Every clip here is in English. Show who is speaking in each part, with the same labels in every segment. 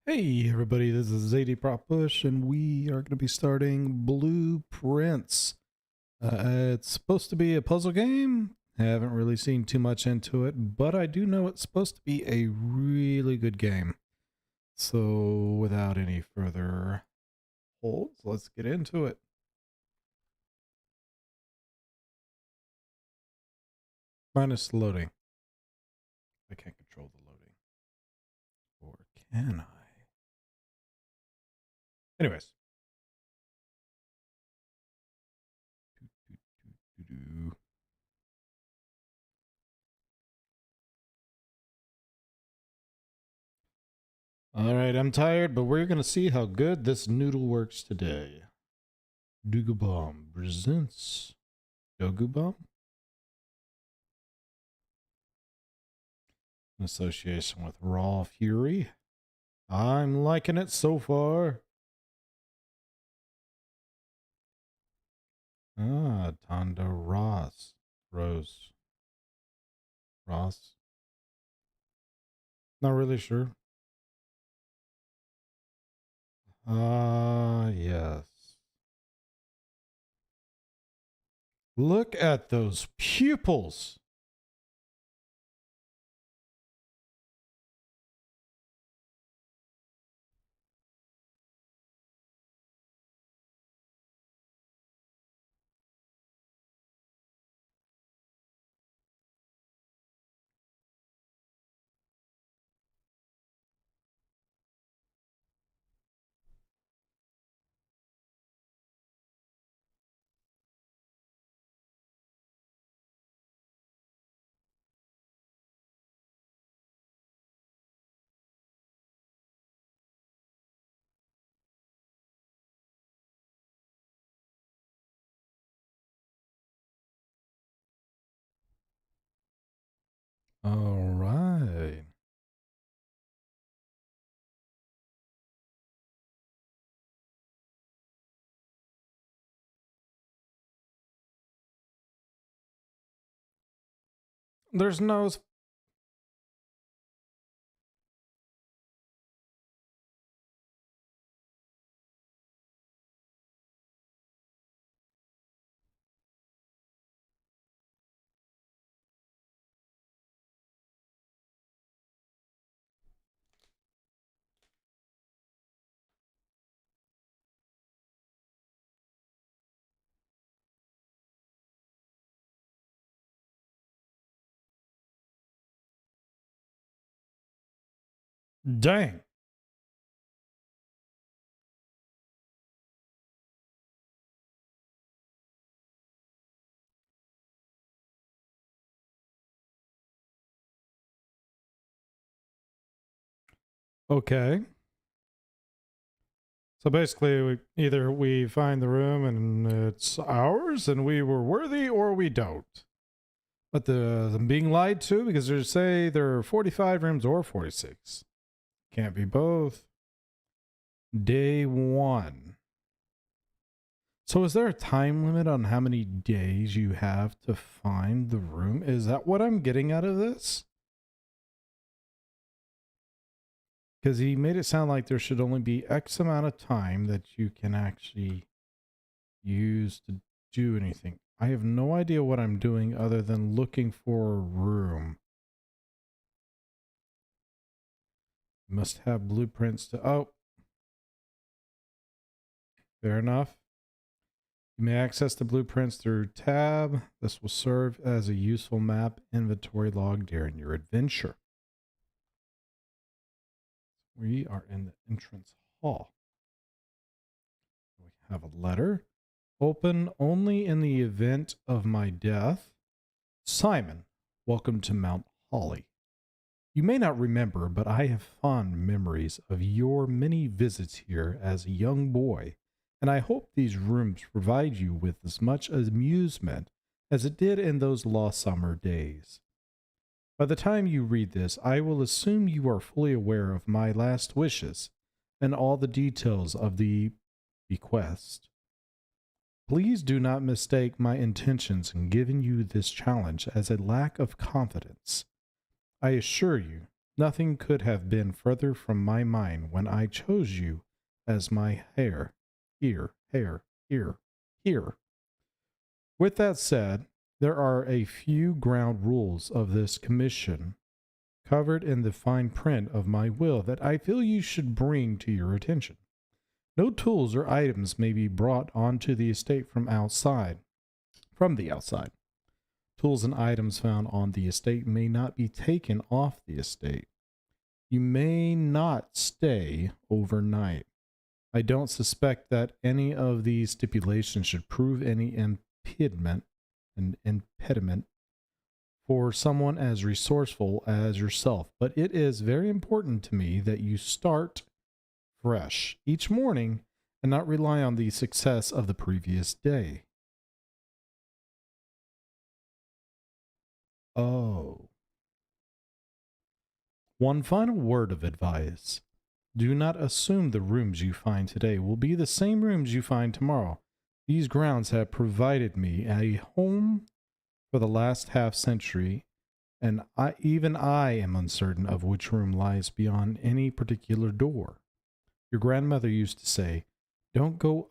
Speaker 1: Hey everybody, this is ZD Prop Push, and we are going to be starting Blueprints. It's supposed to be a puzzle game. I haven't really seen too much into it, but I do know it's supposed to be a really good game. So without any further holds, let's get into it. Minus loading. I can't control the loading. Or can I? Anyways. All right, I'm tired, but we're going to see how good this noodle works today. Douga Bomb presents Dogu Bomb in association with Raw Fury. I'm liking it so far. Tonda Ross. Rose. Ross. Not really sure. Yes. Look at those pupils. All right. There's no... Dang. Okay. So basically, either we find the room and it's ours and we were worthy, or we don't. But I'm being lied to because they say there are 45 rooms or 46. Can't be both. Day 1. So is there a time limit on how many days you have to find the room? Is that what I'm getting out of this? Because he made it sound like there should only be X amount of time that you can actually use to do anything. I have no idea what I'm doing other than looking for a room. Must have blueprints to... Oh. Fair enough. You may access the blueprints through tab. This will serve as a useful map inventory log during your adventure. We are in the entrance hall. We have a letter. Open only in the event of my death. Simon, welcome to Mount Holly. You may not remember, but I have fond memories of your many visits here as a young boy, and I hope these rooms provide you with as much amusement as it did in those lost summer days. By the time you read this, I will assume you are fully aware of my last wishes and all the details of the bequest. Please do not mistake my intentions in giving you this challenge as a lack of confidence. I assure you Nothing could have been further from my mind when I chose you as my hair. Here. With that said, there are a few ground rules of this commission covered in the fine print of my will that I feel you should bring to your attention. No tools or items may be brought onto the estate from the outside. Tools and items found on the estate may not be taken off the estate. You may not stay overnight. I don't suspect that any of these stipulations should prove any impediment for someone as resourceful as yourself, but it is very important to me that you start fresh each morning and not rely on the success of the previous day. Oh. One final word of advice. Do not assume the rooms you find today will be the same rooms you find tomorrow. These grounds have provided me a home for the last half century, and even I am uncertain of which room lies beyond any particular door. Your grandmother used to say, don't go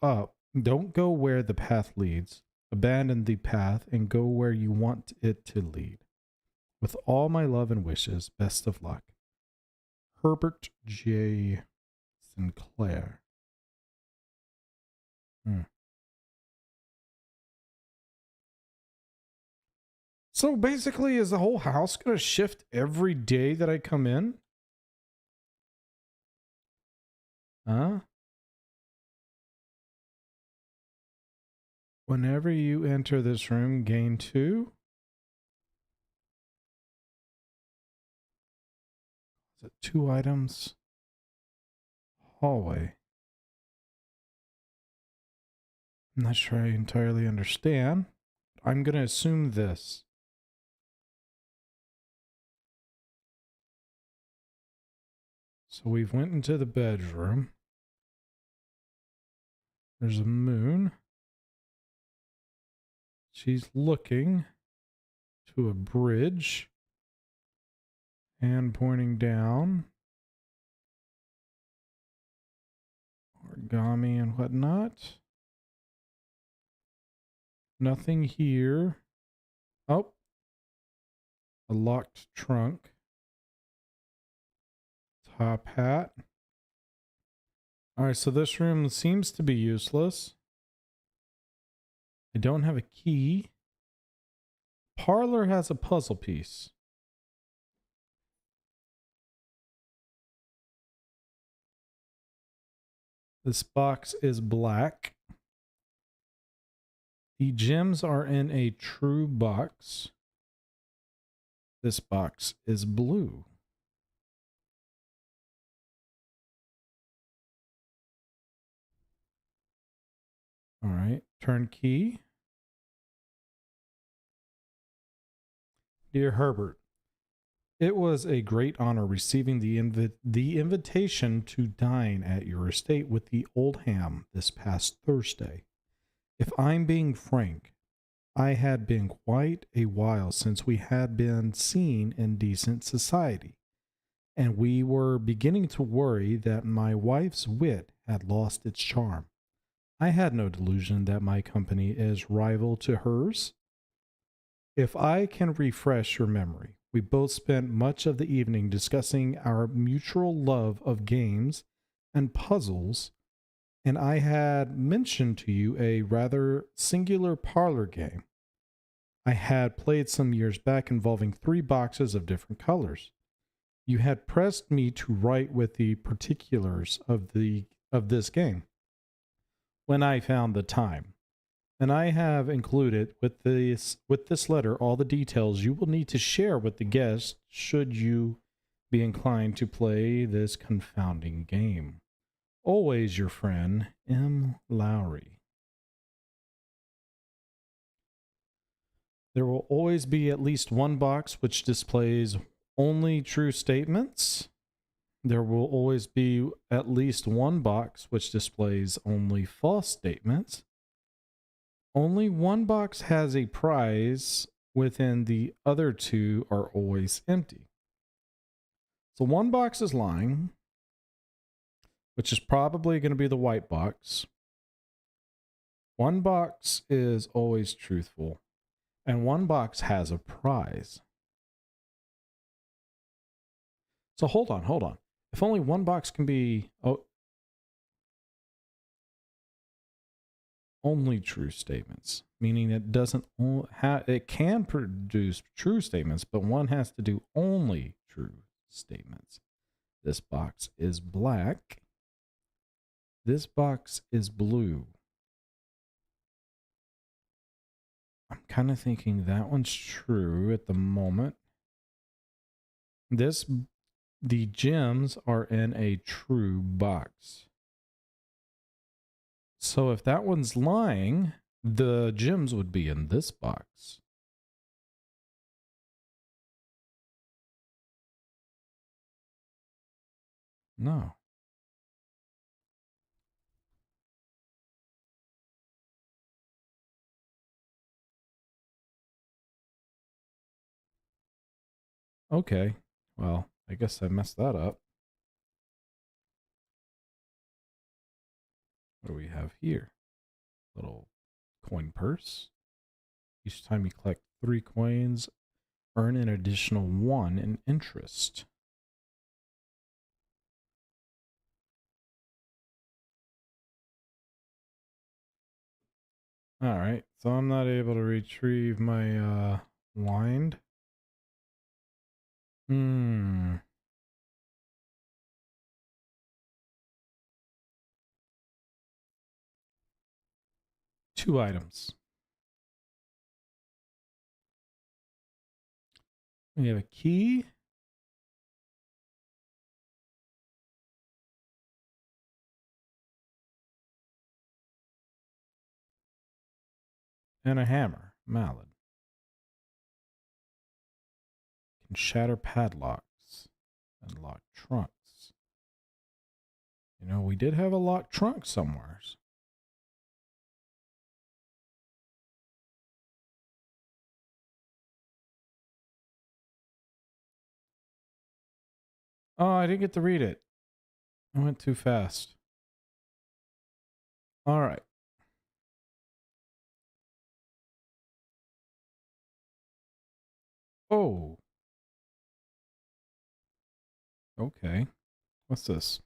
Speaker 1: where the path leads. Abandon the path and go where you want it to lead. With all my love and wishes, best of luck. Herbert J. Sinclair. So basically, is the whole house going to shift every day that I come in? Huh? Whenever you enter this room, gain 2. Is it 2 items? Hallway. I'm not sure I entirely understand. I'm going to assume this. So we've went into the bedroom. There's a moon. She's looking to a bridge and pointing down. Origami and whatnot. Nothing here. Oh. A locked trunk. Top hat. Alright, so this room seems to be useless. I don't have a key. Parlor has a puzzle piece. This box is black. The gems are in a true box. This box is blue. All right, turnkey. Dear Herbert, it was a great honor receiving the invitation to dine at your estate with the old ham this past Thursday. If I'm being frank, I had been quite a while since we had been seen in decent society, and we were beginning to worry that my wife's wit had lost its charm. I had no delusion that my company is rival to hers. If I can refresh your memory, we both spent much of the evening discussing our mutual love of games and puzzles, and I had mentioned to you a rather singular parlor game I had played some years back involving 3 boxes of different colors. You had pressed me to write with the particulars of this game when I found the time. And I have included with this letter all the details you will need to share with the guests should you be inclined to play this confounding game. Always your friend, M. Lowry. There will always be at least one box which displays only true statements. There will always be at least one box which displays only false statements. Only one box has a prize within the other 2 are always empty. So one box is lying, which is probably going to be the white box. One box is always truthful, and one box has a prize. So hold on. If only one box can be only true statements, meaning it doesn't it can produce true statements, but one has to do only true statements. This box is black. This box is blue. I'm kind of thinking that one's true at the moment. The gems are in a true box. So if that one's lying, the gems would be in this box. No. Okay. Well, I guess I messed that up. What do we have here? Little coin purse. Each time you collect 3 coins, earn an additional 1 in interest. All right, so I'm not able to retrieve my wind. 2 items. We have a key. And a hammer, mallet. Can shatter padlocks and lock trunks. You know, we did have a locked trunk somewhere. Oh, I didn't get to read it. I went too fast. All right. Oh. Okay. What's this?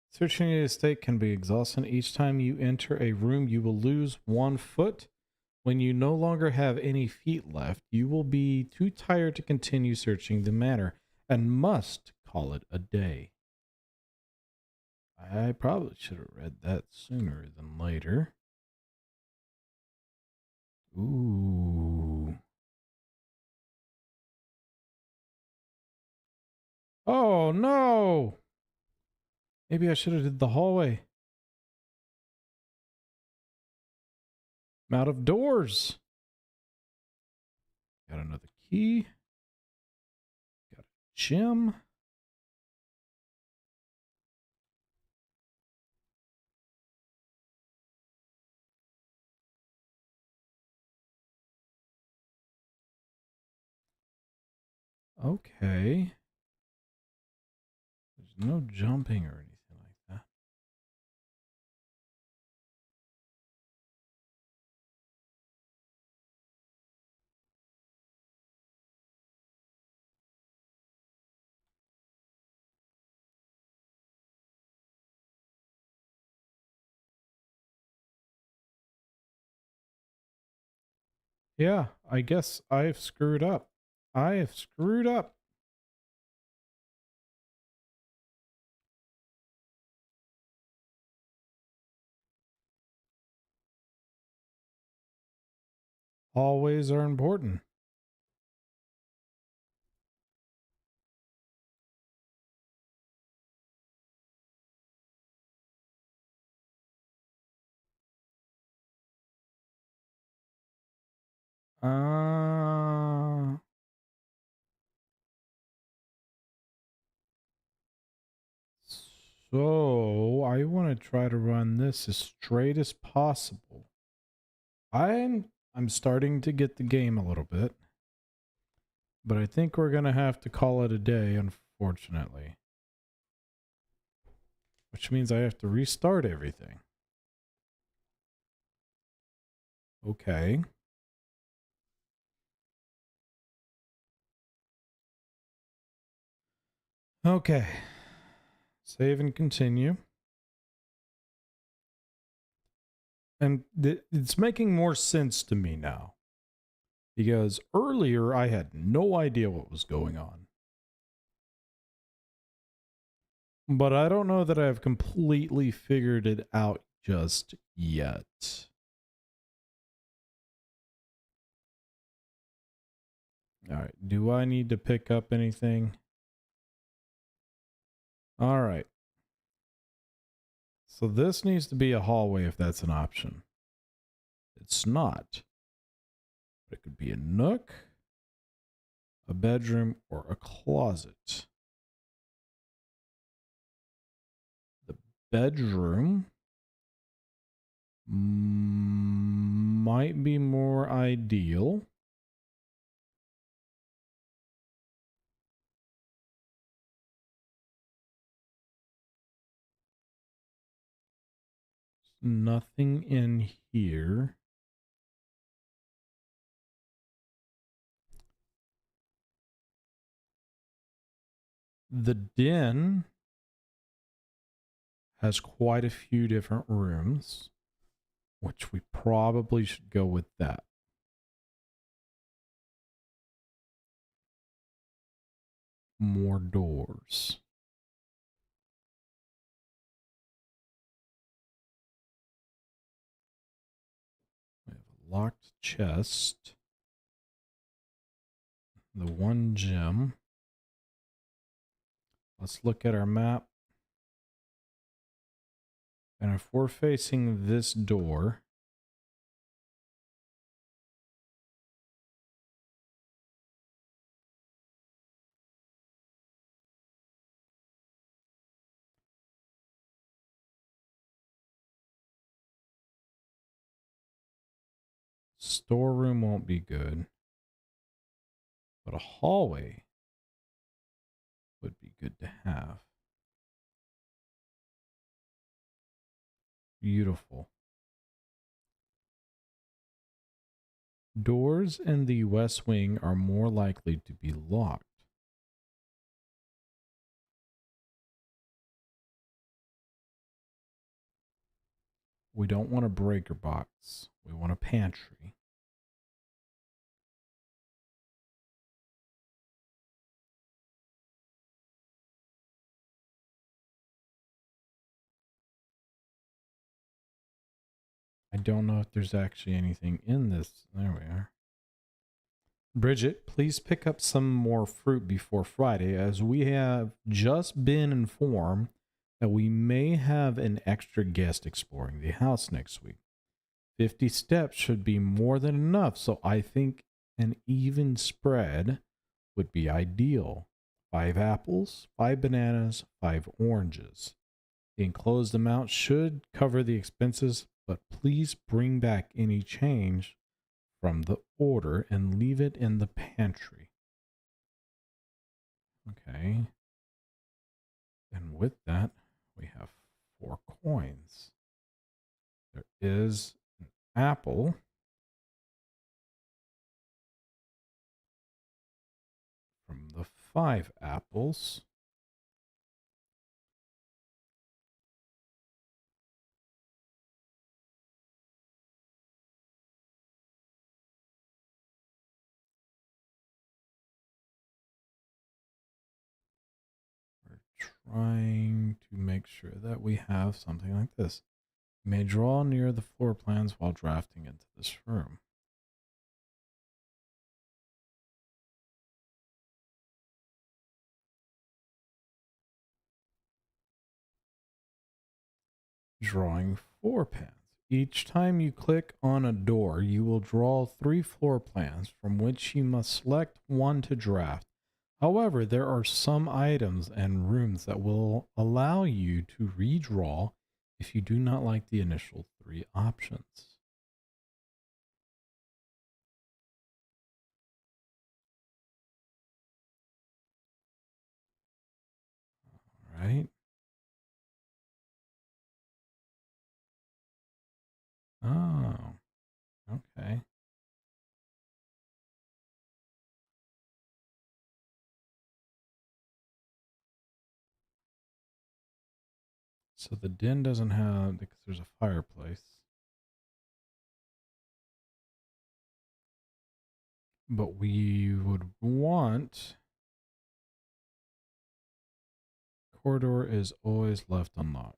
Speaker 1: Searching the estate can be exhausting. Each time you enter a room, you will lose 1 foot. When you no longer have any feet left, you will be too tired to continue searching the manor and must call it a day. I probably should have read that sooner than later. Ooh. Oh, no! Maybe I should have did the hallway. I'm out of doors. Got another key. Got a gem. Okay. There's no jumping or anything like that. Yeah, I guess I've screwed up. I have screwed up. Hallways are important. So I want to try to run this as straight as possible. I'm starting to get the game a little bit, but I think we're gonna have to call it a day, unfortunately. unfortunately. Which means I have to restart everything. Okay. Okay. Save and continue. And it's making more sense to me now. Because earlier I had no idea what was going on. But I don't know that I've completely figured it out just yet. All right. Do I need to pick up anything? All right. So this needs to be a hallway if that's an option. It's not. But it could be a nook, a bedroom, or a closet. The bedroom might be more ideal. Nothing in here. The den has quite a few different rooms, which we probably should go with that. More doors. We have a locked chest. The one gem. Let's look at our map. And if we're facing this door, storeroom won't be good. But a hallway would be good to have. Beautiful. Doors in the west wing are more likely to be locked. We don't want a breaker box. We want a pantry. I don't know if there's actually anything in this. There we are. Bridget, please pick up some more fruit before Friday, as we have just been informed that we may have an extra guest exploring the house next week. 50 steps should be more than enough, so I think an even spread would be ideal. 5 apples, 5 bananas, 5 oranges. The enclosed amount should cover the expenses, but please bring back any change from the order and leave it in the pantry. Okay. And with that, we have 4 coins. There is an apple. From the 5 apples. Trying to make sure that we have something like this. You may draw near the floor plans while drafting into this room. Drawing floor plans. Each time you click on a door, you will draw 3 floor plans from which you must select one to draft. However, there are some items and rooms that will allow you to redraw if you do not like the initial 3 options. right? Oh, okay. So the den doesn't have, because there's a fireplace. But we would want, corridor is always left unlocked.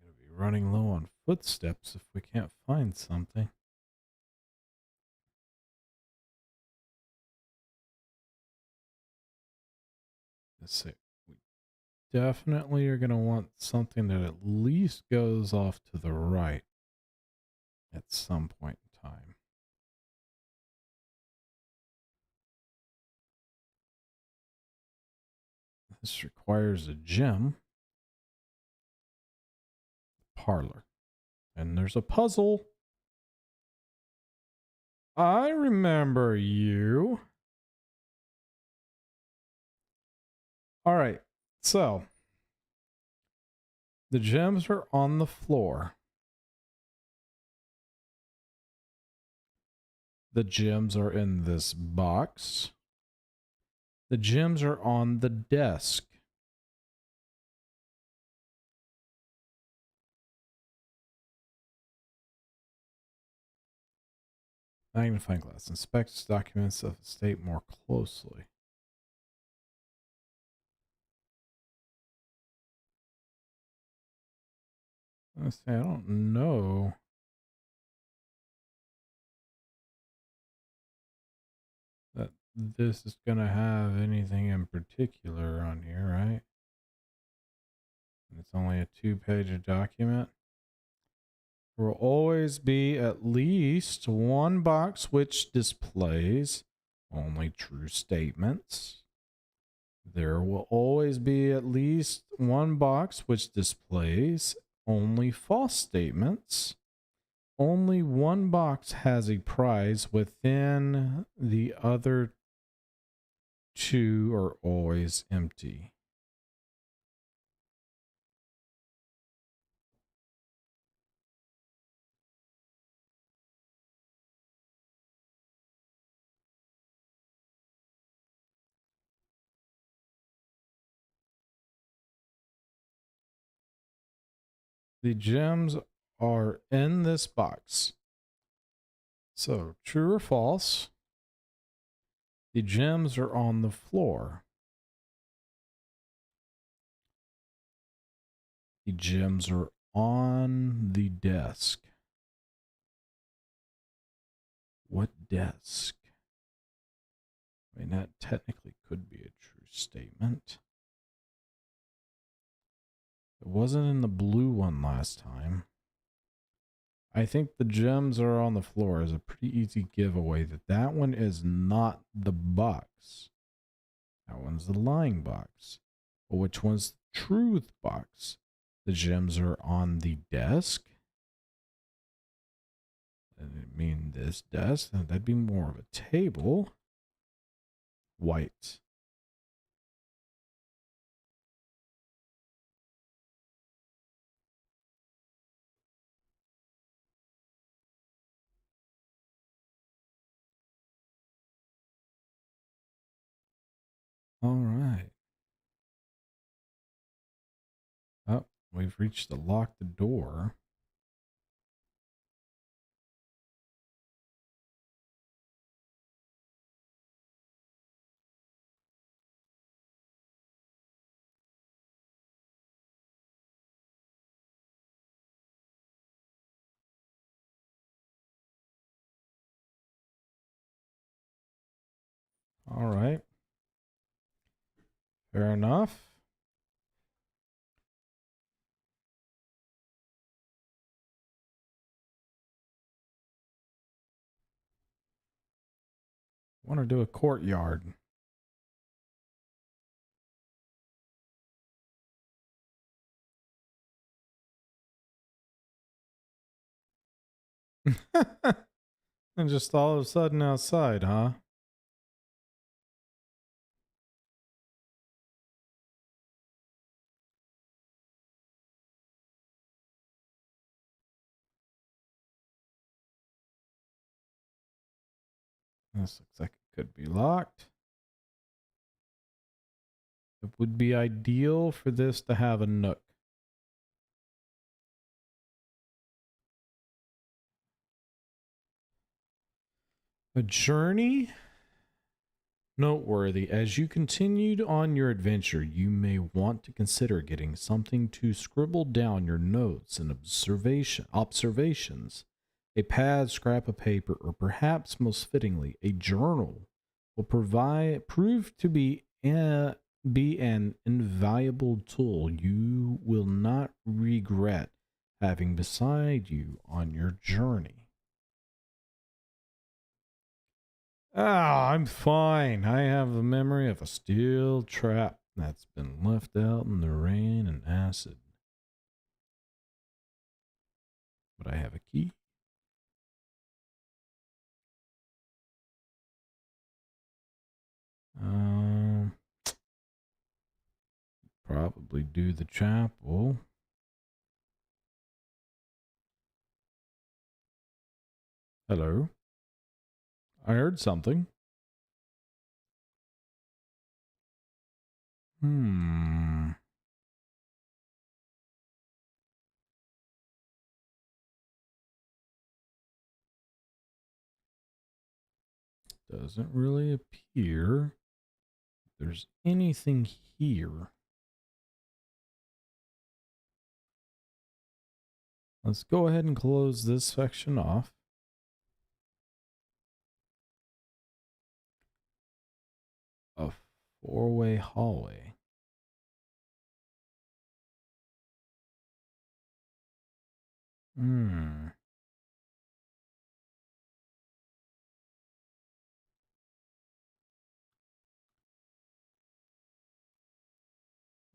Speaker 1: Gonna be running low on footsteps if we can't find something. Let's see. We definitely are gonna want something that at least goes off to the right at some point in time. This requires a gym, parlor, and there's a puzzle. I remember you. All right. So the gems are on the floor. The gems are in this box. The gems are on the desk. Magnifying glass inspects documents of the state more closely. Let's see, I don't know. That this is going to have anything in particular on here, right? It's only a 2-page document. There will always be at least one box which displays only true statements. There will always be at least one box which displays only false statements. Only one box has a prize within the other two are always empty. The gems are in this box. So, true or false? The gems are on the floor. The gems are on the desk. What desk? I mean, that technically could be a true statement. It wasn't in the blue one last time. I think the gems are on the floor is a pretty easy giveaway that that one is not the box. That one's the lying box. But which one's the truth box? The gems are on the desk. I mean, this desk, that'd be more of a table. White. All right. Oh, we've reached the locked door. All right. Fair enough. Want to do a courtyard. And just all of a sudden outside, huh? This looks like it could be locked. It would be ideal for this to have a nook. A journey noteworthy. As you continued on your adventure, you may want to consider getting something to scribble down your notes and observations. A pad, scrap of paper, or perhaps most fittingly, a journal will prove to be an invaluable tool you will not regret having beside you on your journey. Ah, I'm fine. I have the memory of a steel trap that's been left out in the rain and acid. But I have a key. Um, Probably do the chapel. Hello. I heard something. Hmm. Doesn't really appear there's anything here. Let's go ahead and close this section off. A four-way hallway. Hmm.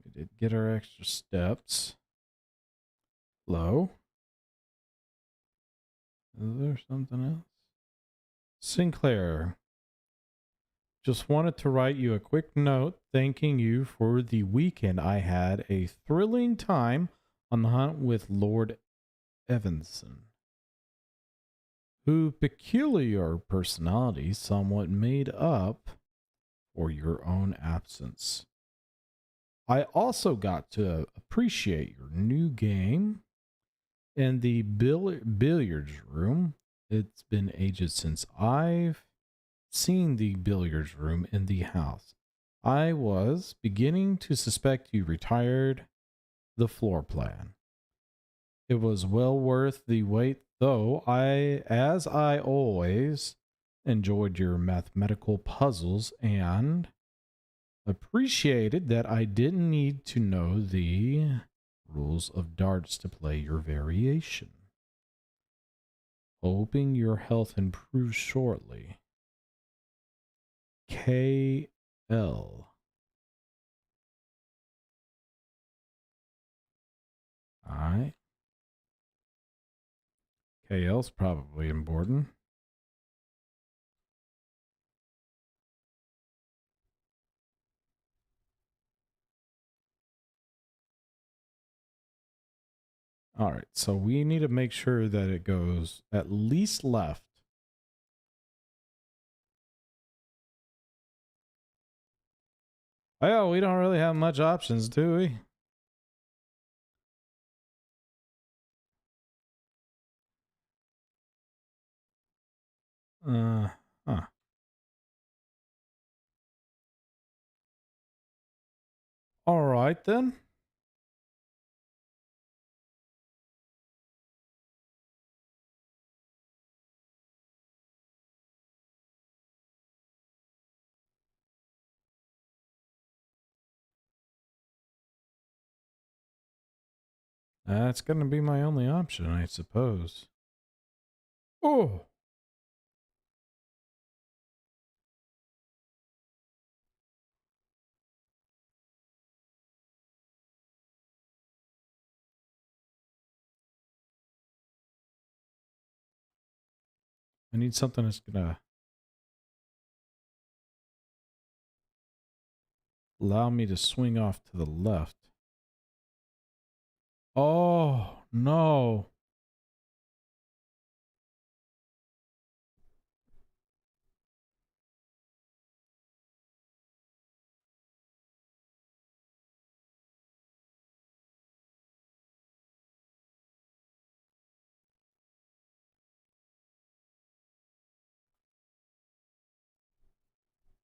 Speaker 1: We did get our extra steps. Hello? Is there something else? Sinclair, just wanted to write you a quick note thanking you for the weekend. I had a thrilling time on the hunt with Lord Evanson, whose peculiar personality somewhat made up for your own absence. I also got to appreciate your new game in the billiards room. It's been ages since I've seen the billiards room in the house. I was beginning to suspect you retired the floor plan. It was well worth the wait, though, as I always enjoyed your mathematical puzzles and appreciated that I didn't need to know the rules of darts to play your variation. Hoping your health improves shortly. KL. Alright. KL's probably important. Alright, so we need to make sure that it goes at least left. Oh, we don't really have much options, do we? Huh. Alright then. That's gonna be my only option, I suppose. Oh! I need something that's gonna allow me to swing off to the left. Oh, no.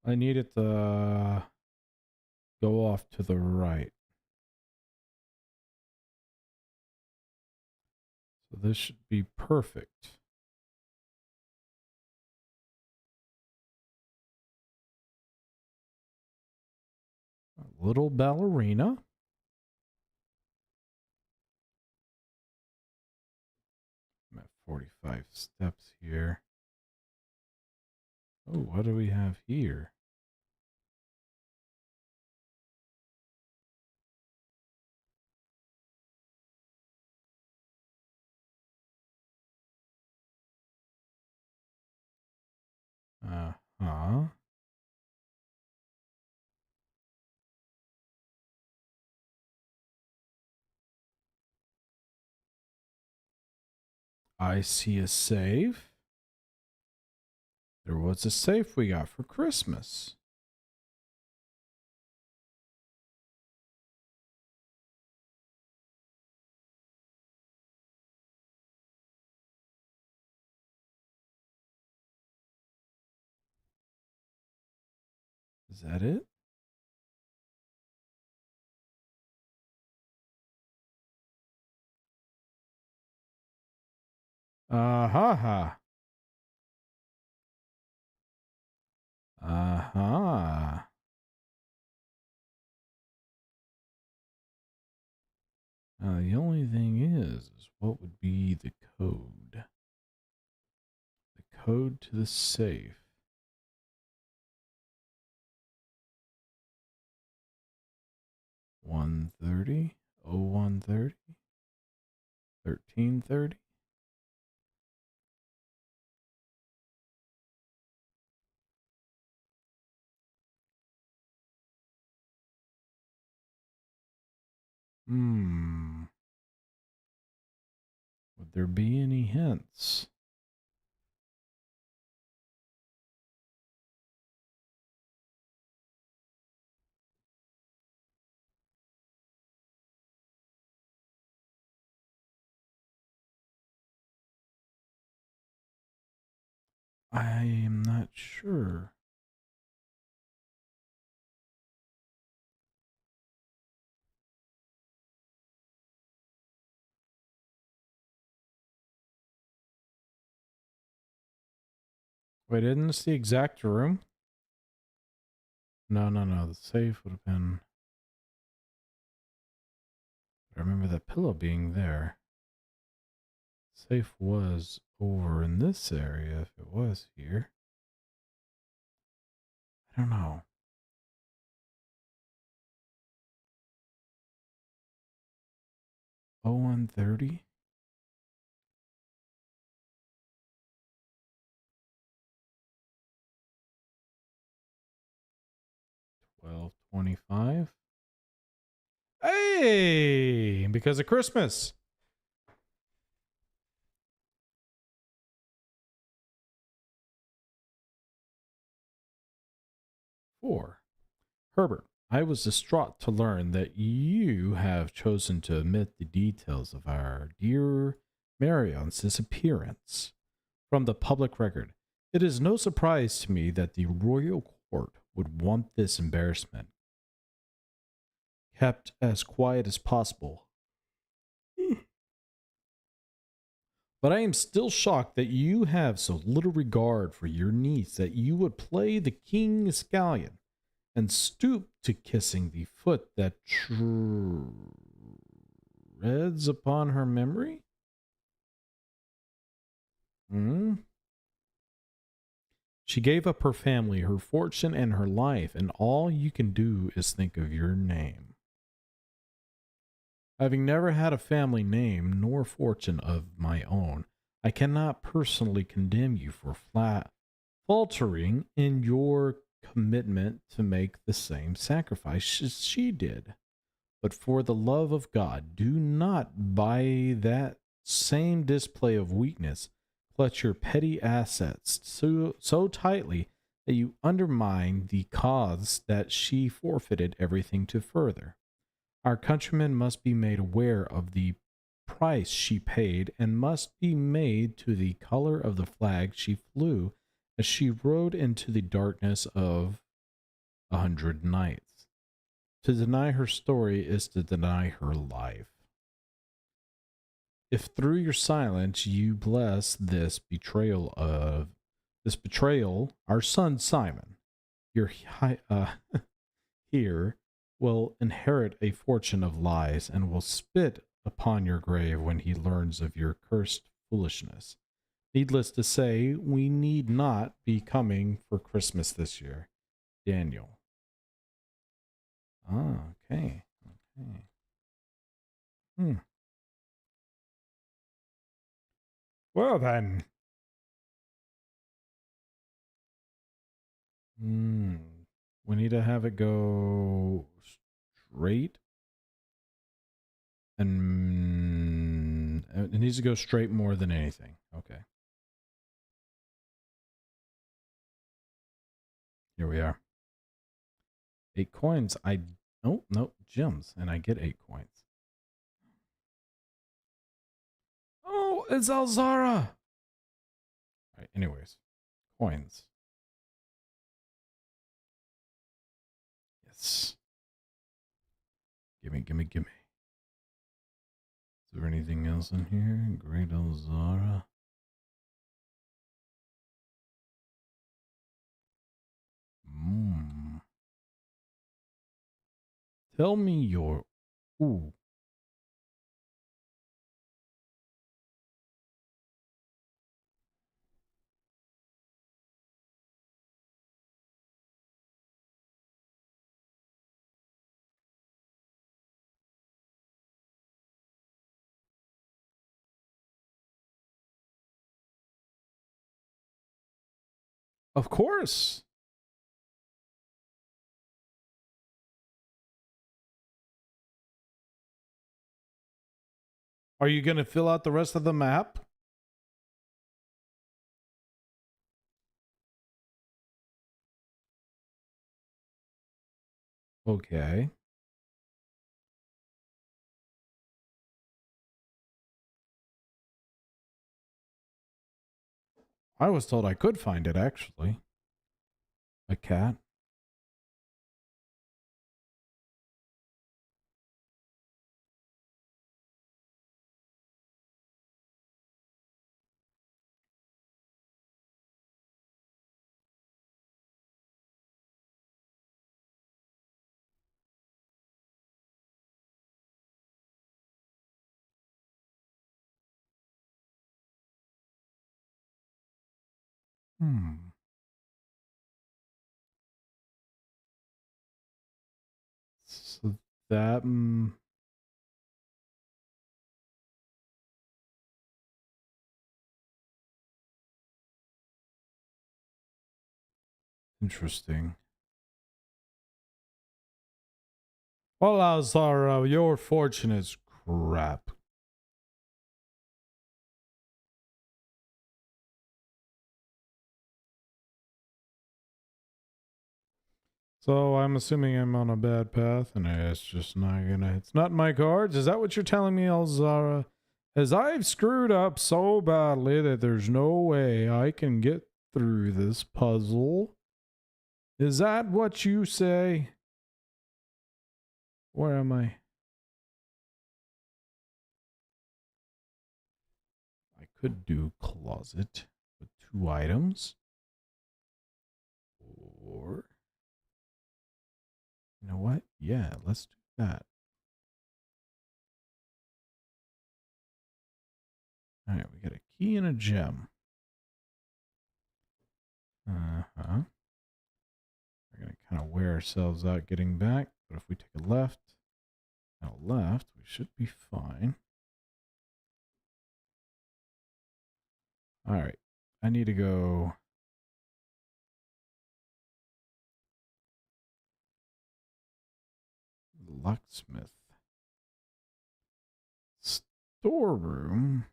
Speaker 1: I need it to go off to the right. So this should be perfect. A little ballerina. I'm at 45 steps here. Oh, what do we have here? Uh-huh. I see a safe. There was a safe we got for Christmas. Is that it? Uh-huh. Uh-huh. The only thing is what would be the code? The code to the safe. 130, 0130, 1330. Would there be any hints? I am not sure. Wait, isn't this the exact room? No. The safe would have been... I remember that pillow being there. Safe was over in this area if it was here. I don't know. 0130? 1225? Hey! Because of Christmas! 4. Herbert, I was distraught to learn that you have chosen to omit the details of our dear Marion's disappearance from the public record. It is no surprise to me that the royal court would want this embarrassment kept as quiet as possible. But I am still shocked that you have so little regard for your niece that you would play the king scallion and stoop to kissing the foot that treads upon her memory? Hmm? She gave up her family, her fortune, and her life, and all you can do is think of your name. Having never had a family name nor fortune of my own, I cannot personally condemn you for faltering in your commitment to make the same sacrifice as she did. But for the love of God, do not, by that same display of weakness, clutch your petty assets so tightly that you undermine the cause that she forfeited everything to further. Our countrymen must be made aware of the price she paid and must be made to the color of the flag she flew as she rode into the darkness of 100 nights. To deny her story is to deny her life. If through your silence you bless this betrayal, our son Simon, your here will inherit a fortune of lies and will spit upon your grave when he learns of your cursed foolishness. Needless to say, we need not be coming for Christmas this year. Daniel. Ah, okay. Okay. Hmm. Well then. Hmm. We need to have it go straight, and it needs to go straight more than anything. Okay. Here we are. 8 coins. Nope, gems, and I get 8 coins. Oh, it's Alzara. All right. Anyways, coins. Yes. Gimme, gimme, gimme. Is there anything else in here? Great Alzara. Mmm. Tell me your. Ooh. Of course. Are you going to fill out the rest of the map? Okay. I was told I could find it, actually. A cat. Hmm. So that. Interesting. Well, Lazaro, your fortune is crap. So I'm assuming I'm on a bad path, and it's just not gonna. It's not in my cards. Is that what you're telling me, Alzara? As I've screwed up so badly that there's no way I can get through this puzzle. Is that what you say? Where am I? I could do closet with 2 items. Or, you know what? Yeah, let's do that. All right, we got a key and a gem. Uh-huh. We're going to kind of wear ourselves out getting back. But if we take a left, we should be fine. All right. I need to go. Locksmith. Storeroom.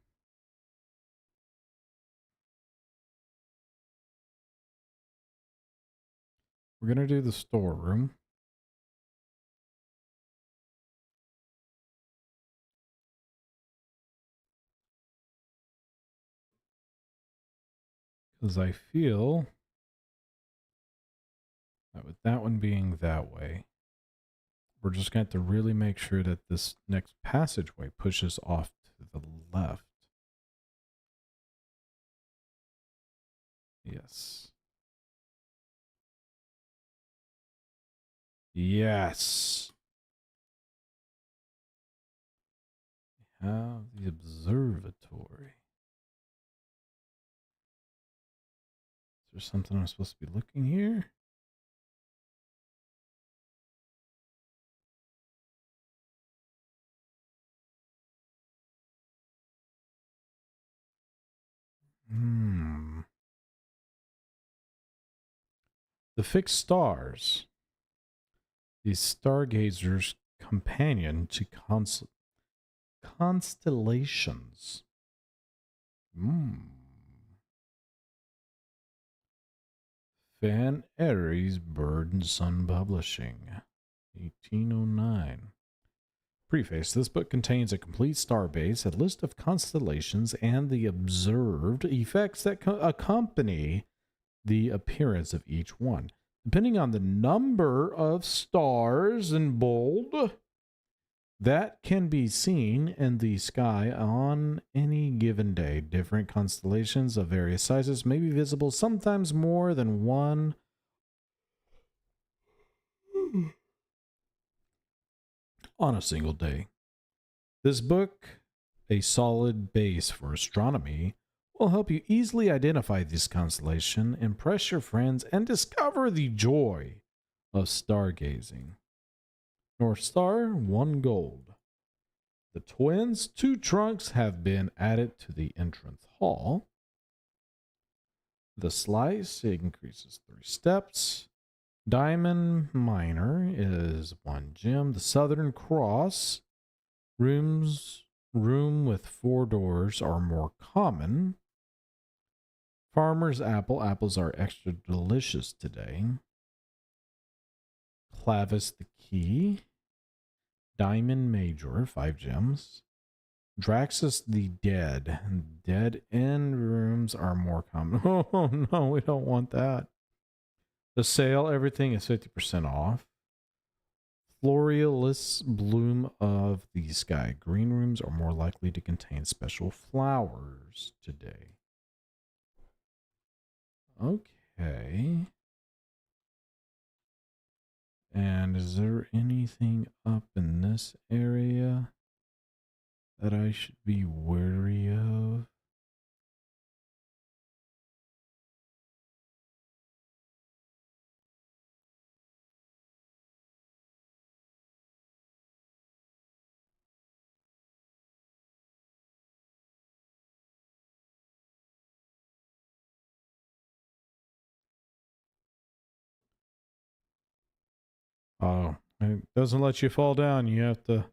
Speaker 1: We're going to do the storeroom. Because I feel With that one being that way, we're just going to have to really make sure that this next passageway pushes off to the left. Yes. Yes. We have the observatory. Is there something I'm supposed to be looking here? The fixed stars. The stargazer's companion to constellations. Van Aries Bird and Sun Publishing, 1809. Preface. This book contains a complete star base, a list of constellations, and the observed effects that accompany the appearance of each one. Depending on the number of stars in bold that can be seen in the sky on any given day, different constellations of various sizes may be visible, sometimes more than one on a single day. This book, a solid base for astronomy, will help you easily identify this constellation, impress your friends, and discover the joy of stargazing. North Star, 1 gold. The twins, 2 trunks have been added to the entrance hall. The slice increases 3 steps. Diamond Minor is 1 gem. The Southern Cross, room with 4 doors are more common. Farmer's Apple, apples are extra delicious today. Clavis the Key. Diamond Major, 5 gems. Draxus the Dead. Dead end rooms are more common. Oh no, we don't want that. The sale, everything is 50% off. Florialist Bloom of the Sky. Green rooms are more likely to contain special flowers today. Okay. And is there anything up in this area that I should be wary of? Oh, it doesn't let you fall down. You have to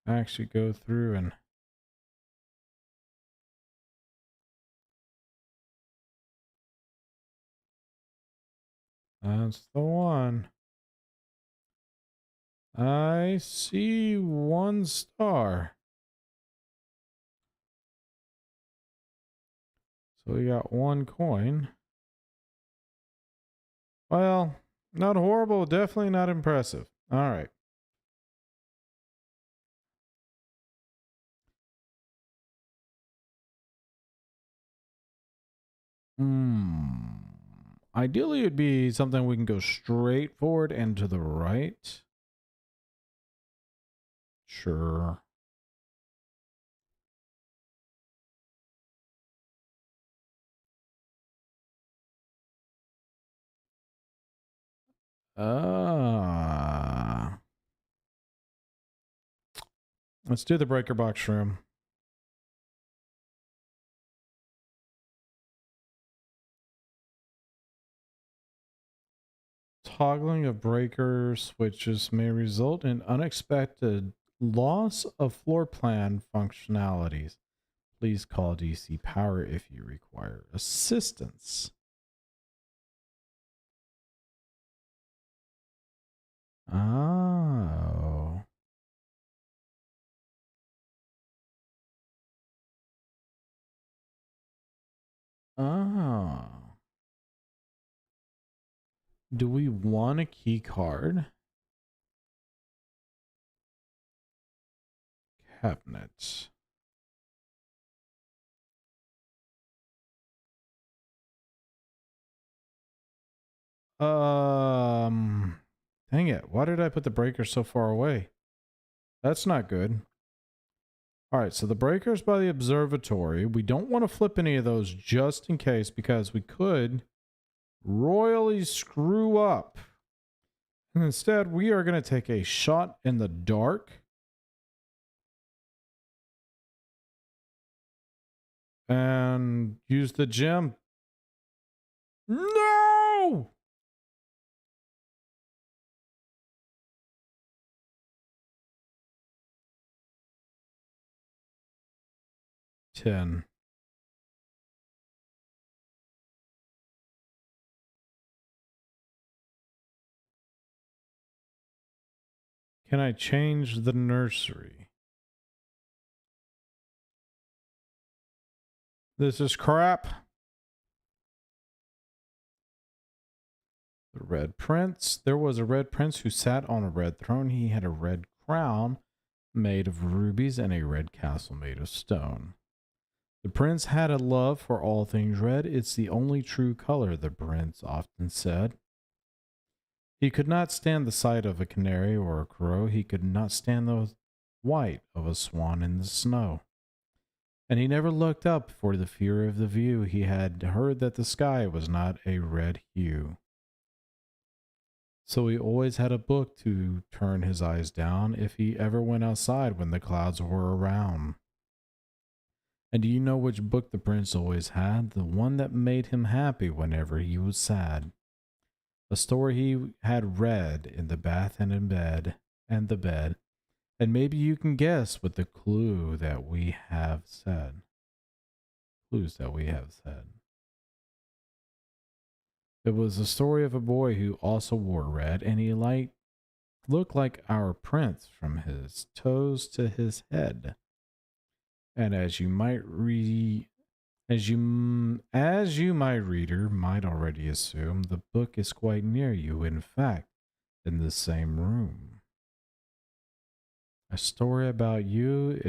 Speaker 1: actually go through and... That's the one. I see 1 star. So we got 1 coin. Well, not horrible, definitely not impressive. All right. Ideally, it would be something we can go straight forward and to the right. Sure. Let's do the breaker box room. Toggling of breaker switches may result in unexpected loss of floor plan functionalities. Please call DC Power if you require assistance. Oh. Oh. Do we want a key card? Cabinet. Dang it. Why did I put the breaker so far away? That's not good. All right, so the breaker's by the observatory. We don't want to flip any of those just in case because we could royally screw up. And instead, we are going to take a shot in the dark. And use the gem. No! $10. Can I change the nursery? This is crap. The Red Prince. There was a Red Prince who sat on a red throne. He had a red crown made of rubies and a red castle made of stone. The prince had a love for all things red. It's the only true color, the prince often said. He could not stand the sight of a canary or a crow. He could not stand the white of a swan in the snow. And he never looked up for the fear of the view. He had heard that the sky was not a red hue. So he always had a book to turn his eyes down if he ever went outside when the clouds were around. And do you know which book the prince always had? The one that made him happy whenever he was sad. A story he had read in the bath and in bed and the bed. And maybe you can guess what the clue that we have said. Clues that we have said. It was the story of a boy who also wore red, and he looked like our prince from his toes to his head. And as you, my reader might already assume, the book is quite near you, in fact, in the same room. A story about you,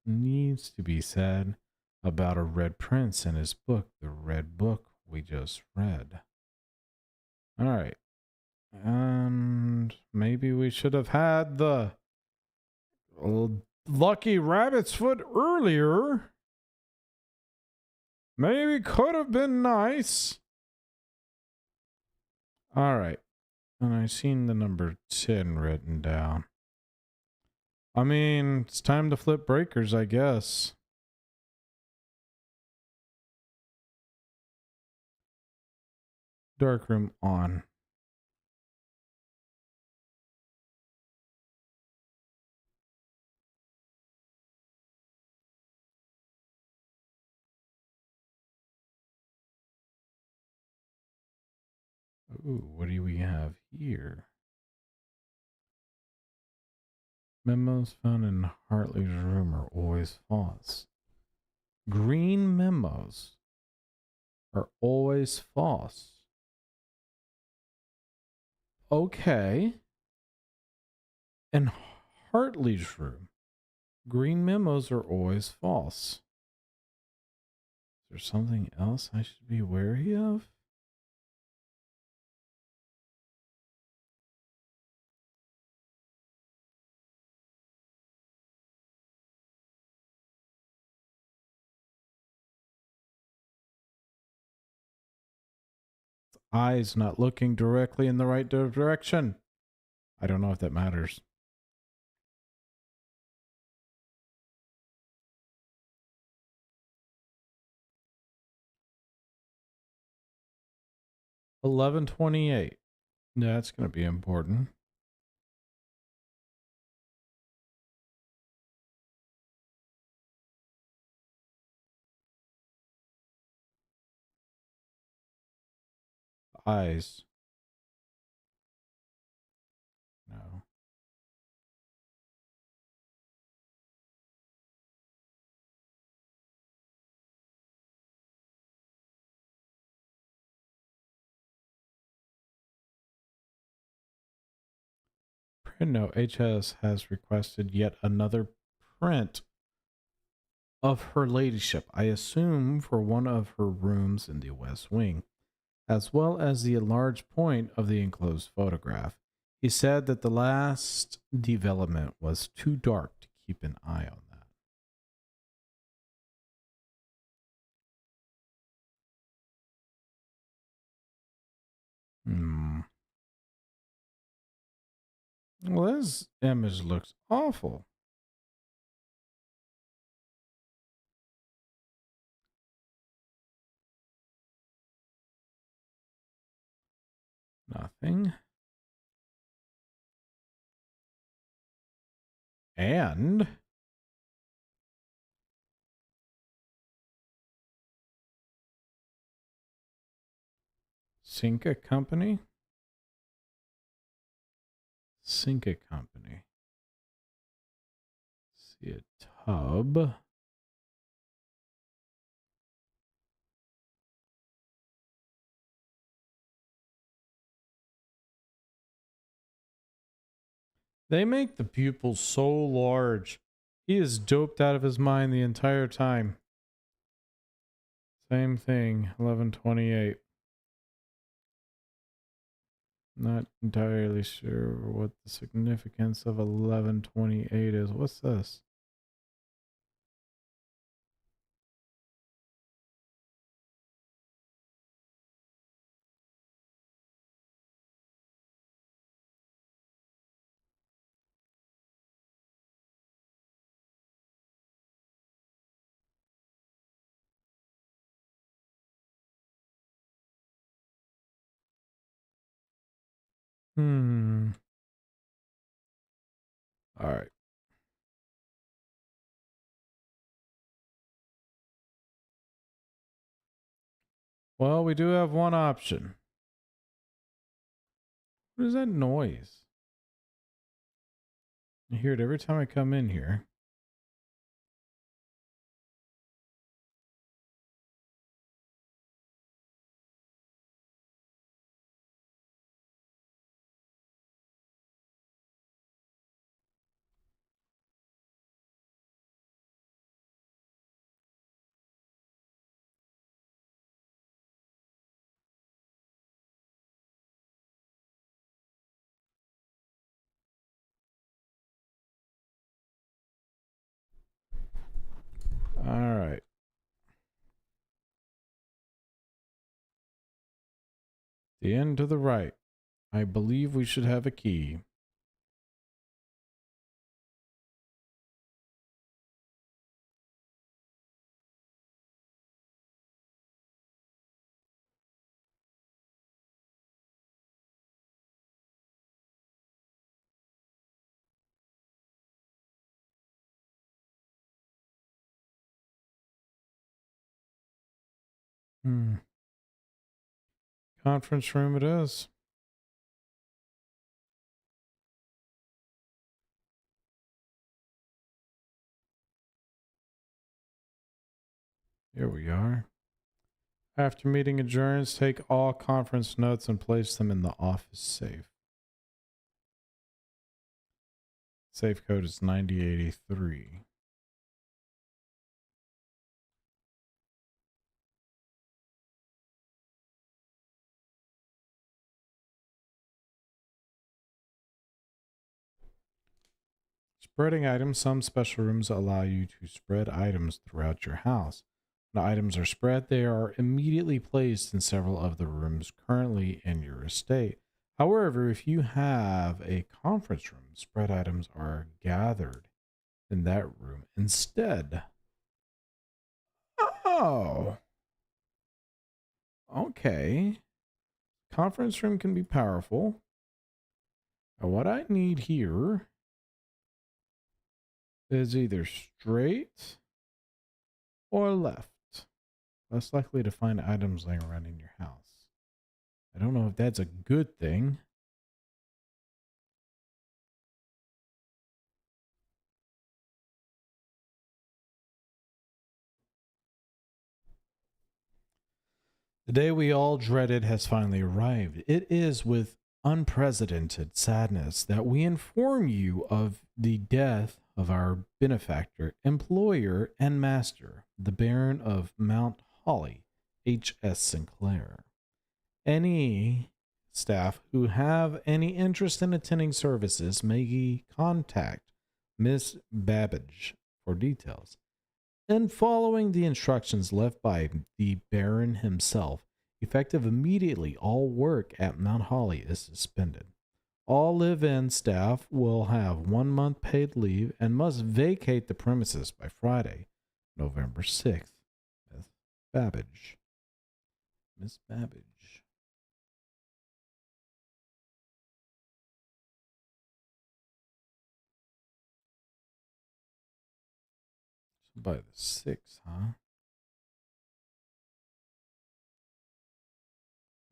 Speaker 1: needs to be said about a red prince and his book, the red book we just read. All right. And maybe we should have had the lucky rabbit's foot earlier. Maybe could have been nice. All right. And I seen the number 10 written down. I mean, it's time to flip breakers, I guess. Darkroom on. Ooh, what do we have here? Memos found in Hartley's room are always false. Green memos are always false. Okay. In Hartley's room, green memos are always false. Is there something else I should be wary of? Eyes not looking directly in the right direction. I don't know if that matters. $11.28. That's going to be important. Eyes. No. No, HS has requested yet another print of her ladyship, I assume for one of her rooms in the West Wing, as well as the enlarged point of the enclosed photograph. He said that the last development was too dark to keep an eye on that. Hmm. Well, this image looks awful. Nothing. And Cinca Company? Cinca Company. See a tub. They make the pupils so large. He is doped out of his mind the entire time. Same thing, 1128. Not entirely sure what the significance of 1128 is. What's this? Hmm. All right. Well, we do have one option. What is that noise? I hear it every time I come in here. All right. The end to the right. I believe we should have a key. Hmm. Conference room it is. Here we are. After meeting adjourns, take all conference notes and place them in the office safe. Safe code is 9083. Spreading items. Some special rooms allow you to spread items throughout your house. When items are spread, they are immediately placed in several of the rooms currently in your estate. However, if you have a conference room, spread items are gathered in that room instead. Oh, okay. Conference room can be powerful. Now, what I need here is either straight or left. Less likely to find items laying around in your house. I don't know if that's a good thing. The day we all dreaded has finally arrived. It is with unprecedented sadness that we inform you of the death of our benefactor, employer, and master, the Baron of Mount Holly, H.S. Sinclair. Any staff who have any interest in attending services may contact Miss Babbage for details. And following the instructions left by the Baron himself, effective immediately, all work at Mount Holly is suspended. All live-in staff will have 1 month paid leave and must vacate the premises by Friday, November 6th. Miss Babbage. Miss Babbage. So by the 6th, huh?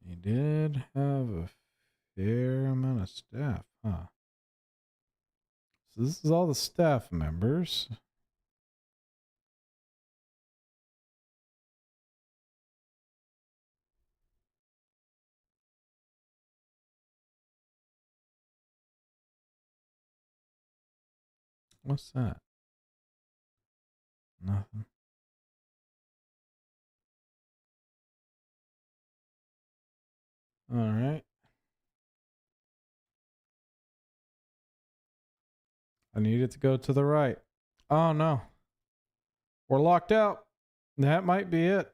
Speaker 1: He did have a fair amount of staff, huh? So this is all the staff members. What's that? Nothing. All right. I need it to go to the right. Oh no. We're locked out. That might be it.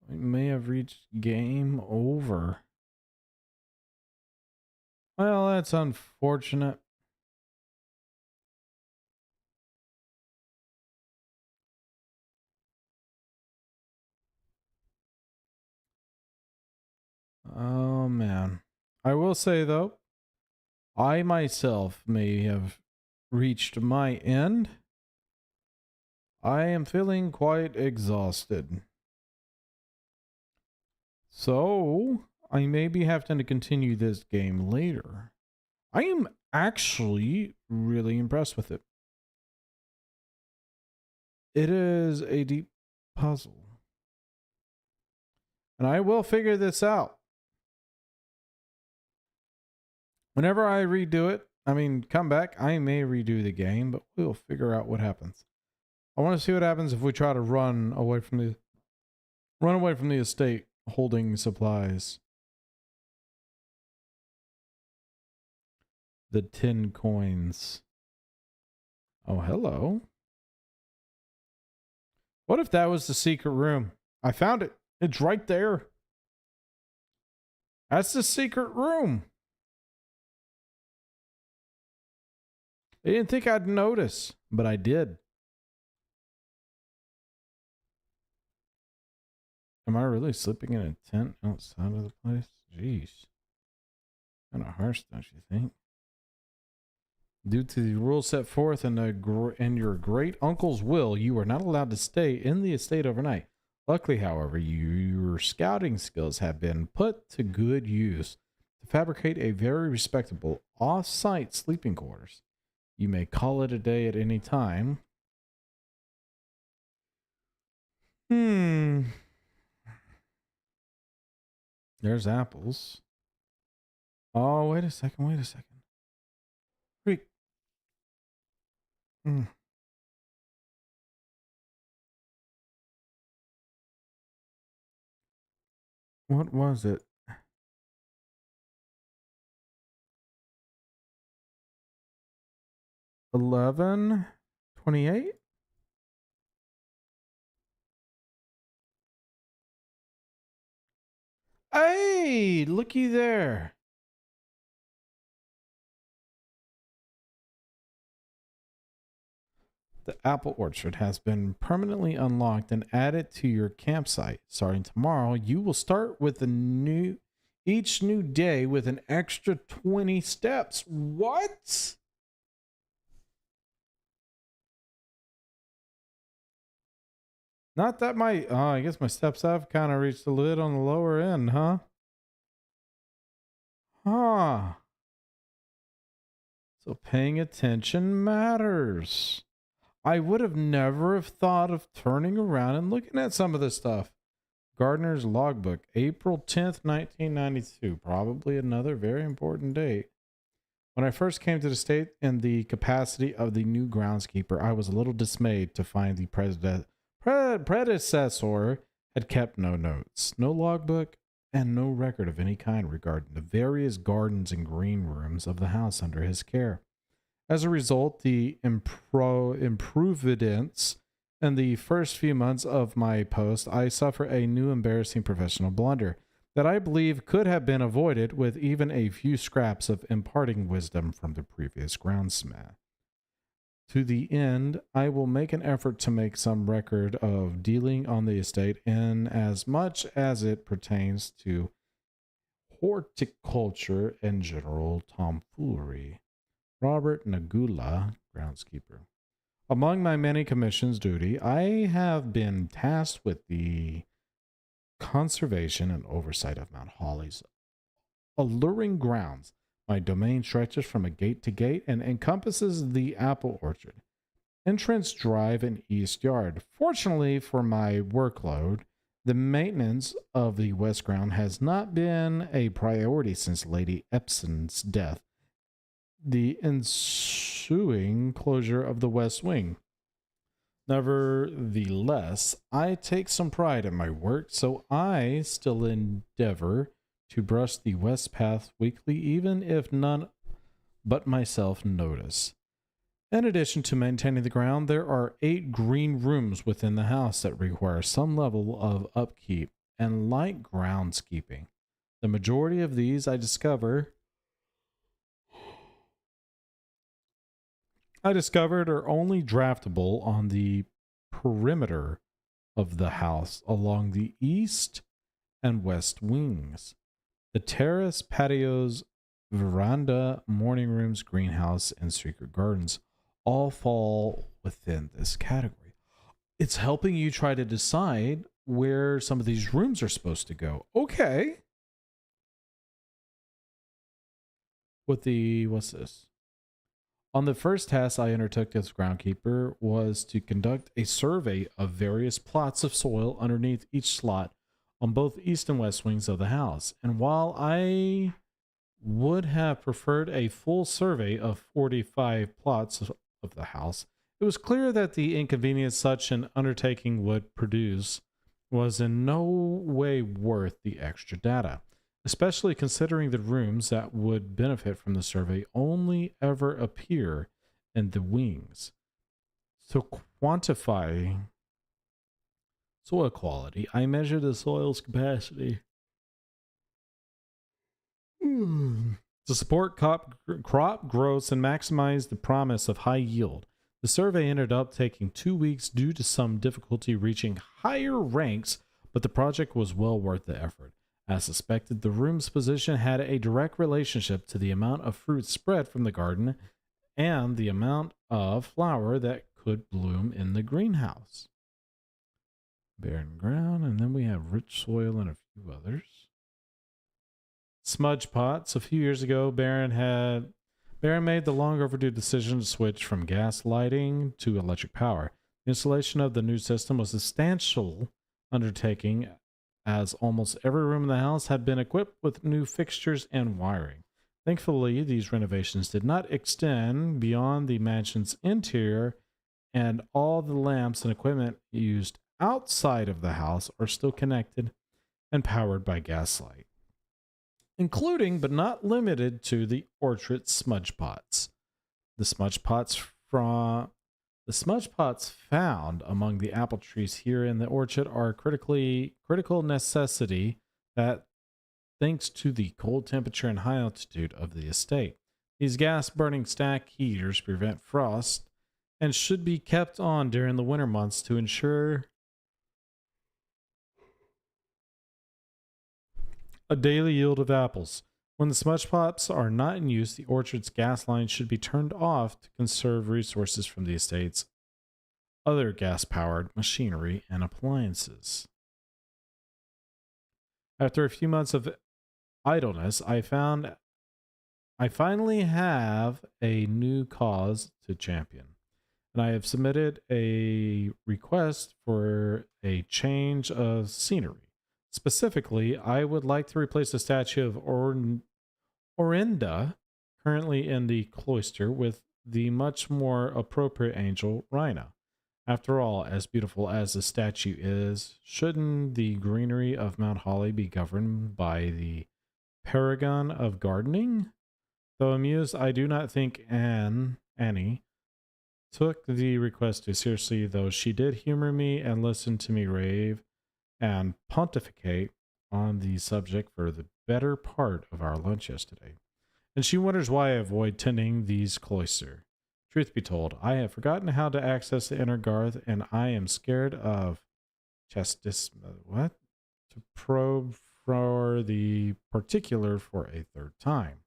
Speaker 1: We may have reached game over. Well, that's unfortunate. Oh man. I will say though, I myself may have reached my end. I am feeling quite exhausted. So, I may be having to continue this game later. I am actually really impressed with it. It is a deep puzzle. And I will figure this out. Whenever I redo it, come back, I may redo the game, but we'll figure out what happens. I want to see what happens if we try to run away from the estate holding supplies. The 10 coins. Oh, hello. What if that was the secret room? I found it. It's right there. That's the secret room. I didn't think I'd notice, but I did. Am I really sleeping in a tent outside of the place? Jeez. Kind of harsh, don't you think? Due to the rules set forth in your great uncle's will, you are not allowed to stay in the estate overnight. Luckily, however, your scouting skills have been put to good use to fabricate a very respectable off-site sleeping quarters. You may call it a day at any time. There's apples. Oh, wait a second. Freak. What was it? $11.28? Hey, looky there. The apple orchard has been permanently unlocked and added to your campsite. Starting tomorrow, you will start with each new day with an extra 20 steps. What? Not that I guess my steps have kind of reached a lid on the lower end, huh? Huh. So paying attention matters. I would have never have thought of turning around and looking at some of this stuff. Gardner's logbook, April 10th, 1992. Probably another very important date. When I first came to the state in the capacity of the new groundskeeper, I was a little dismayed to find the predecessor had kept no notes, no logbook, and no record of any kind regarding the various gardens and green rooms of the house under his care. As a result, the improvidence in the first few months of my post, I suffer a new embarrassing professional blunder that I believe could have been avoided with even a few scraps of imparting wisdom from the previous groundsman. To the end, I will make an effort to make some record of dealing on the estate in as much as it pertains to horticulture and general tomfoolery. Robert Nagula, groundskeeper. Among my many commissions duty, I have been tasked with the conservation and oversight of Mount Holly's alluring grounds. My domain stretches from a gate to gate and encompasses the apple orchard, entrance drive, and east yard. Fortunately for my workload, the maintenance of the west ground has not been a priority since Lady Epson's death. The ensuing closure of the west wing. Nevertheless, I take some pride in my work, so I still endeavor to brush the west path weekly, even if none but myself notice. In addition to maintaining the ground, there are 8 green rooms within the house that require some level of upkeep and light groundskeeping. The majority of these I discovered are only draftable on the perimeter of the house along the east and west wings. The terrace, patios, veranda, morning rooms, greenhouse, and secret gardens all fall within this category. It's helping you try to decide where some of these rooms are supposed to go. Okay. What's this? On the first task I undertook as groundkeeper was to conduct a survey of various plots of soil underneath each slot on both east and west wings of the house. And while I would have preferred a full survey of 45 plots of the house, it was clear that the inconvenience such an undertaking would produce was in no way worth the extra data, especially considering the rooms that would benefit from the survey only ever appear in the wings. To quantify soil quality, I measure the soil's capacity to support crop growth and maximize the promise of high yield. The survey ended up taking 2 weeks due to some difficulty reaching higher ranks, but the project was well worth the effort. As suspected, the room's position had a direct relationship to the amount of fruit spread from the garden and the amount of flower that could bloom in the greenhouse. Barren ground, and then we have rich soil and a few others. Smudge pots. A few years ago, Barron made the long overdue decision to switch from gas lighting to electric power. The installation of the new system was a substantial undertaking, as almost every room in the house had been equipped with new fixtures and wiring. Thankfully, these renovations did not extend beyond the mansion's interior, and all the lamps and equipment used outside of the house are still connected and powered by gaslight, including but not limited to the orchard smudge pots. The smudge pots found among the apple trees here in the orchard are a critical necessity that, thanks to the cold temperature and high altitude of the estate, these gas-burning stack heaters prevent frost and should be kept on during the winter months to ensure a daily yield of apples. When the smudge pots are not in use, the orchard's gas lines should be turned off to conserve resources from the estate's other gas-powered machinery and appliances. After a few months of idleness, I finally have a new cause to champion, and I have submitted a request for a change of scenery. Specifically, I would like to replace the statue of Orinda, currently in the cloister, with the much more appropriate angel, Rhina. After all, as beautiful as the statue is, shouldn't the greenery of Mount Holly be governed by the paragon of gardening? Though amused, I do not think Annie, took the request too seriously, though she did humor me and listen to me rave and pontificate on the subject for the better part of our lunch yesterday. And she wonders why I avoid tending these cloister. Truth be told, I have forgotten how to access the inner garth, and I am scared of what? To probe for the particular for a third time.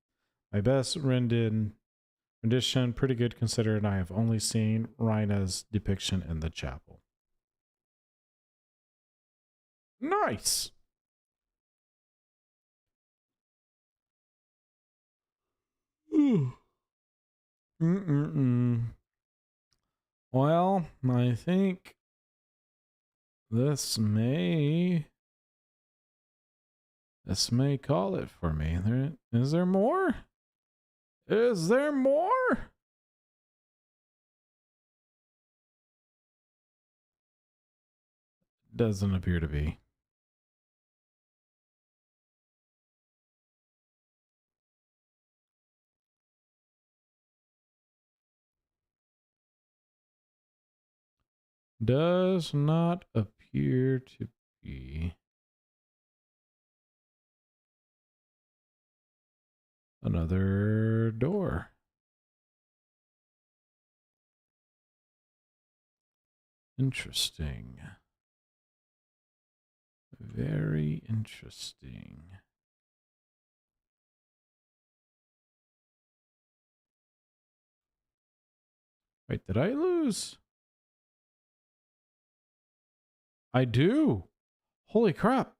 Speaker 1: My best rendition, pretty good considering I have only seen Rhina's depiction in the chapel. Nice. Well, I think this may call it for me. Is there more? Is there more? Doesn't appear to be. Does not appear to be. Another door. Interesting. Very interesting. Wait, did I lose? I do. Holy crap.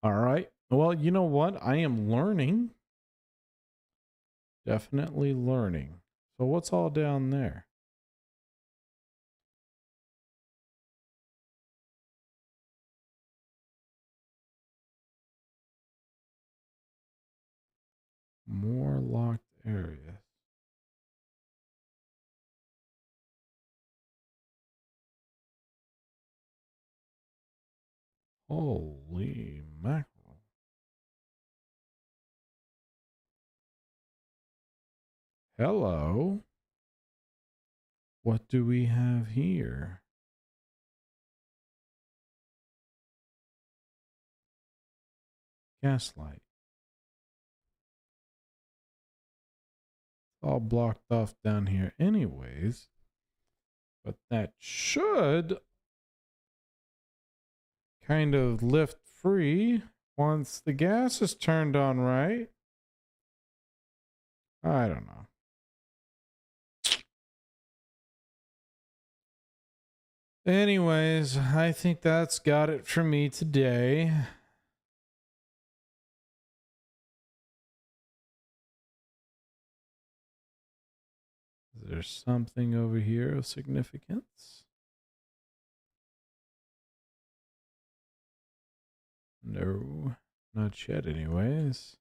Speaker 1: All right. Well, you know what? I am learning. Definitely learning. So what's all down there? More locked areas. Holy mackerel. Hello. What do we have here? Gaslight. All blocked off down here anyways. But that should kind of lift free once the gas is turned on, right? I don't know. Anyways, I think that's got it for me today. Is there something over here of significance? No, not yet anyways.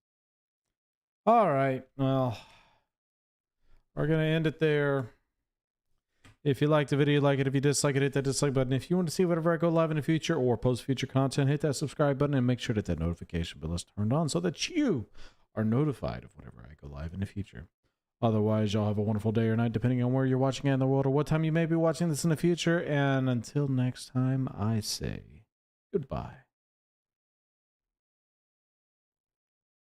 Speaker 1: All right, well, we're going to end it there. If you liked the video, like it. If you dislike it, hit that dislike button. If you want to see whatever I go live in the future or post future content, hit that subscribe button and make sure that notification bell is turned on so that you are notified of whatever I go live in the future. Otherwise, y'all have a wonderful day or night, depending on where you're watching in the world or what time you may be watching this in the future. And until next time, I say goodbye.